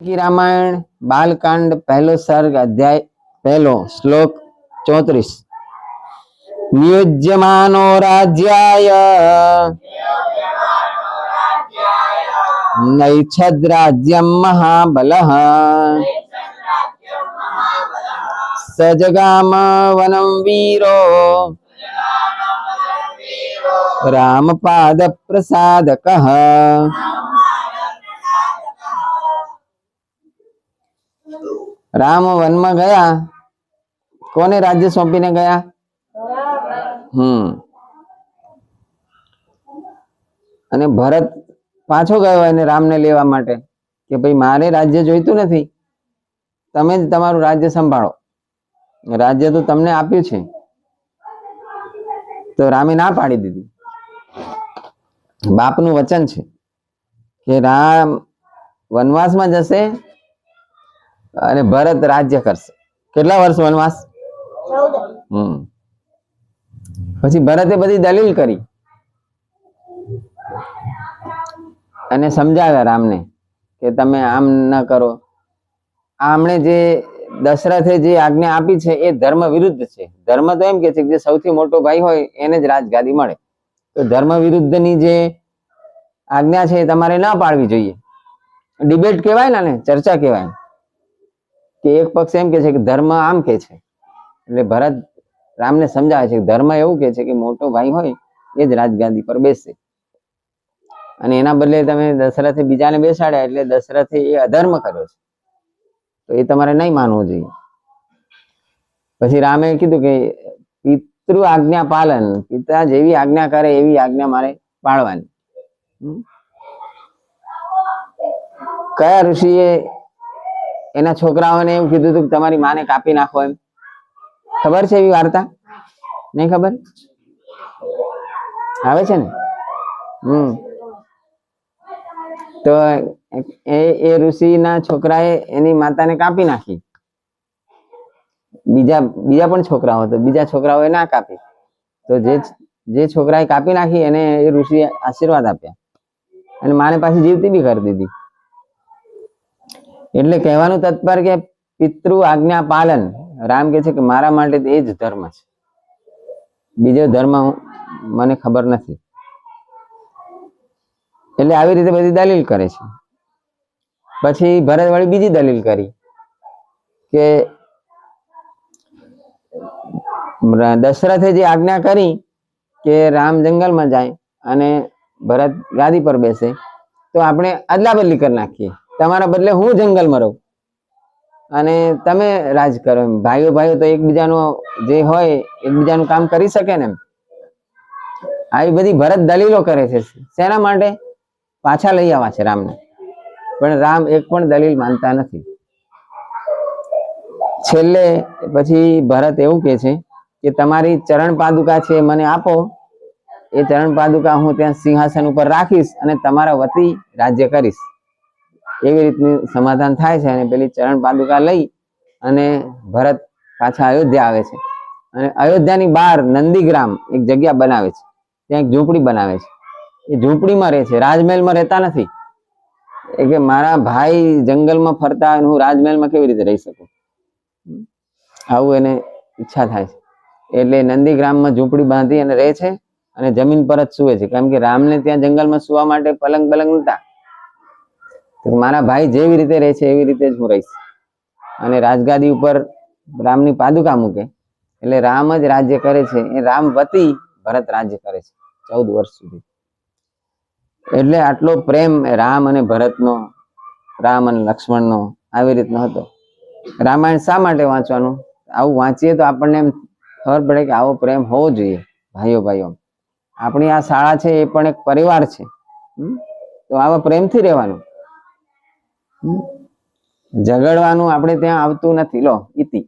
की रामायण बालकांड पहलो सर्ग अध्याय पहलो श्लोक 34 नियुज्यमानो राज्याय नैच्छद्राज्यं महाबलः स जगाम वनं वीरो रामपाद प्रसादकः। राम वन में गया, कोने राज्य सौंपीने गया? अने भरत पाछो गयो अने राम ने लेवा माटे के भाई मारे राज्य जोईतुं नथी, तमे ज तमारुं राज्य संभाळो, राज्य तो तमने आप्युं छे। तो रामे ना पाड़ी दीधी। बापनुं वचन छे के राम वनवास में जशे अने भरत राज्य करशे। કેટલા વર્ષ વનવાસ? 14। પછી ભરતે બધી દલીલ કરી અને સમજાવ્યા રામને કે તમે આમ ન કરો। આમણે જે દશરથે જે આજ્ઞા આપી છે એ ધર્મ વિરુદ્ધ છે। ધર્મ તો એમ કે છે કે જે સૌથી મોટો ભાઈ હોય એને જ રાજગાદી મળે, તો ધર્મ વિરુદ્ધની જે આજ્ઞા છે એ તમારે ન પાળવી જોઈએ। ડિબેટ કહેવાય ને, ચર્ચા કહેવાય કે એક પક્ષ એમ કે છે કે ધર્મ આમ કે છે, એટલે ભરત રામને સમજાવે છે કે ધર્મ એવું કે છે કે મોટો ભાઈ હોય એ જ રાજગાદી પર બેસે, અને એના બદલે તમે દશરથે બીજાને બેસાડ્યા એટલે દશરથે એ અધર્મ કર્યો છે, તો એ તમારે નહીં માનવું જોઈએ। પછી રામે કીધું કે પિતૃ આજ્ઞા પાલન, પિતા જેવી આજ્ઞા કરે એવી આજ્ઞા મારે પાળવાની। કયા ઋષિએ એના છોકરાઓને એવું કીધું હતું કે તમારી માને કાપી નાખો એમ? ખબર છે એવી વાર્તા? નહીં ખબર? આવે છે ને? તો એ ઋષિના છોકરાએ એની માતાને કાપી નાખી। બીજા પણ છોકરાઓ હતા, બીજા છોકરાઓએ ના કાપી, તો જે છોકરાએ કાપી નાખી એને એ ઋષિએ આશીર્વાદ આપ્યા અને માને પાછી જીવતી બી કરી દીધી। એટલે કહેવાનું તત્પર કે પિતૃ આજ્ઞા પાલન, રામ કે છે કે મારા માટે એ જ ધર્મ છે, બીજો ધર્મ મને ખબર નથી। એટલે આવી રીતે બધી દલીલ કરે છે। પછી ભરત વળી બીજી દલીલ કરી કે દશરથે જે આજ્ઞા કરી કે રામ જંગલમાં જાય અને ભરત ગાદી પર બેસે, તો આપણે અદલા બદલી કરી નાખીએ, તમારા બદલે હું જંગલમાં રહું અને તમે રાજ કરો। ભાઈઓ ભાઈઓ તો એકબીજાનો જે હોય એકબીજાનું કામ કરી શકે ને। આવી બધી ભરત દલીલો કરે છે। શેના માટે? પાછા લઈ આવવા છે રામને, પણ રામ એક પણ દલીલ માનતા નથી। છેલ્લે પછી ભરત એવું કે છે કે તમારી ચરણ પાદુકા છે મને આપો, એ ચરણ પાદુકા હું ત્યાં સિંહાસન ઉપર રાખીશ અને તમારા વતી રાજ્ય કરીશ। એવી રીતનું સમાધાન થાય છે અને પેલી ચરણ પાદુકા લઈ અને ભરત પાછા અયોધ્યા આવે છે અને અયોધ્યાની બહાર નંદીગ્રામ એક જગ્યા બનાવે છે, ત્યાં એક ઝૂંપડી બનાવે છે। એ ઝૂંપડીમાં રહે છે, રાજમહેલમાં રહેતા નથી। એ કે મારા ભાઈ જંગલમાં ફરતા હોય હું રાજમહેલમાં કેવી રીતે રહી શકું, આવું એને ઈચ્છા થાય છે। એટલે નંદીગ્રામમાં ઝૂંપડી બાંધી અને રહે છે અને જમીન પર જ સૂવે છે, કેમ કે રામને ત્યાં જંગલમાં સુવા માટે પલંગ નતા। મારા ભાઈ જેવી રીતે રહે છે એવી રીતે જ હું રહીશ, અને રાજગાદી ઉપર રામની પાદુકા મૂકે એટલે રામ જ રાજ્ય કરે છે। એ રામ વતી ભરત રાજ્ય કરે છે 14 વર્ષ સુધી। એટલે આટલો પ્રેમ રામ અને ભરતનો, રામ અને લક્ષ્મણનો આવી રીતનો હતો। રામાયણ શા માટે વાંચવાનું? આવું વાંચીએ તો આપણને એમ ખબર પડે કે આવો પ્રેમ હોવો જોઈએ ભાઈઓ ભાઈઓ। આપણી આ શાળા છે એ પણ એક પરિવાર છે, તો આવા પ્રેમથી રહેવાનું, ઝઘડવાનું આપણે ત્યાં આવતું નથી। લો ઇતિ